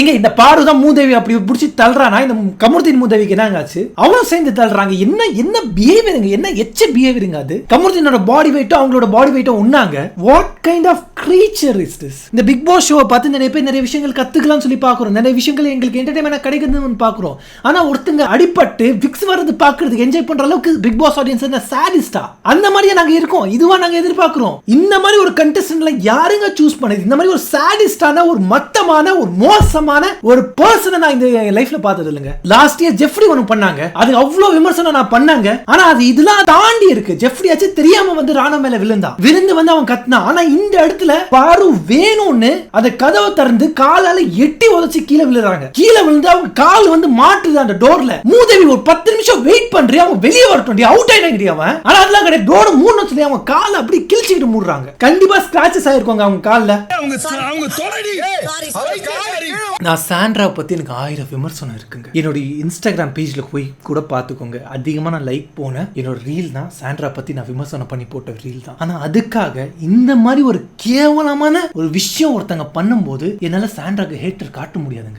எங்க இந்த பாருதான் மூதேவி அப்படி புடிச்சு தள்ளுறானா இந்த கமருதீன் மூதேவிக்கு என்னங்க ஆச்சு? அவனும் சேர்ந்து தள்ளுறாங்க. என்ன பிஹேவியருங்க, என்ன எச்ச பிஹேவியருங்க அது? கமருதீனோட பாடி வெயிட்டும் அவங்களோட பாடி வெயிட்டும் ஒண்ணாங்க. What kind of creature is this? இந்த பிக் பாஸ் ஷோவை பார்த்து நிறைய பேர் நிறைய விஷயங்கள் கத்துக்கலாம்னு சொல்லி பாக்குறோம், நிறைய விஷயங்கள் எங்களுக்கு என்டர்டைன்மெண்ட் கிடைக்குதுன்னு பாக்குறோம். ஆனா ஒருத்தங்க அடிபட்டு விக்ஸ் வரது பாக்குறதுக்கு என்ஜாய் பண்ற அளவுக்கு பிக் பாஸ் ஆடியன்ஸ் என்ன சாடிஸ்டா? அந்த மாதிரியே நாங்க இருக்கோம். இதுவா நாங்க எதிர்பார்க்கிறோம்? இந்த மாதிரி ஒரு கண்டெஸ்டன்ட்ல யாருங்க சூஸ் பண்ணது? இந்த மாதிரி ஒரு சாடிஸ்டான ஒரு மட்டமான ஒரு மோசமான ஒரு பர்சனை நான் இந்த லைஃப்ல பார்த்தது இல்லைங்க. லாஸ்ட் இயர் ஜெஃப்ரி ஒன்னு பண்ணாங்க, அது அவ்வளவு விமர்சனம் நான் பண்ணாங்க. ஆனா அது இதெல்லாம் தாண்டி இருக்கு. ஜெஃப்ரி ஆச்சு தெரியாம வந்து ராணா மேல விழுந்து வந்து அவன் கத்துனா. ஆனா இந்த இடத்துல பாரு வேணும்னு அந்த கதவை திறந்து காலால எட்டி உதச்சி கீழே விழுறாங்க. கீழே விழுந்து அவங்க கால் வந்து மாட்டுது அந்த டோர்ல. மூதேவி ஒரு 10 நிமிஷம் வெயிட் பண்றி, அவங்க வெளியே வரட்டும், அவுட் ஆயிட்டாங்க அவன். ஆனா அதெல்லாம் கிடையாது. டோர் மூணு சொல்லி அவங்க காலை அப்படி கிழிச்சிட்டு மூடுறாங்க. கண்டிப்பா ஸ்கிராச்சஸ் ஆயிருக்காங்க அவங்க கால்ல. நான் சாண்ட்ரா பத்தி எனக்கு 1000 விமர்சனம் இருக்குங்க. என்னோட இன்ஸ்டாகிராம் பேஜ்ல போய் கூட பாத்துக்கோங்க. அதிகமா நான் லைக் போன என்னோட ரீல் தான் சாண்ட்ரா பத்தி நான் விமர்சனம் பண்ணி போட்ட ரீல் தான். ஆனா அதுக்காக இந்த மாதிரி ஒரு கேவலமான ஒரு விஷயம் ஒருத்தங்க பண்ணும்போது என்னால சாண்ட்ராக்கு ஹேட்டர் காட்ட முடியாதுங்க.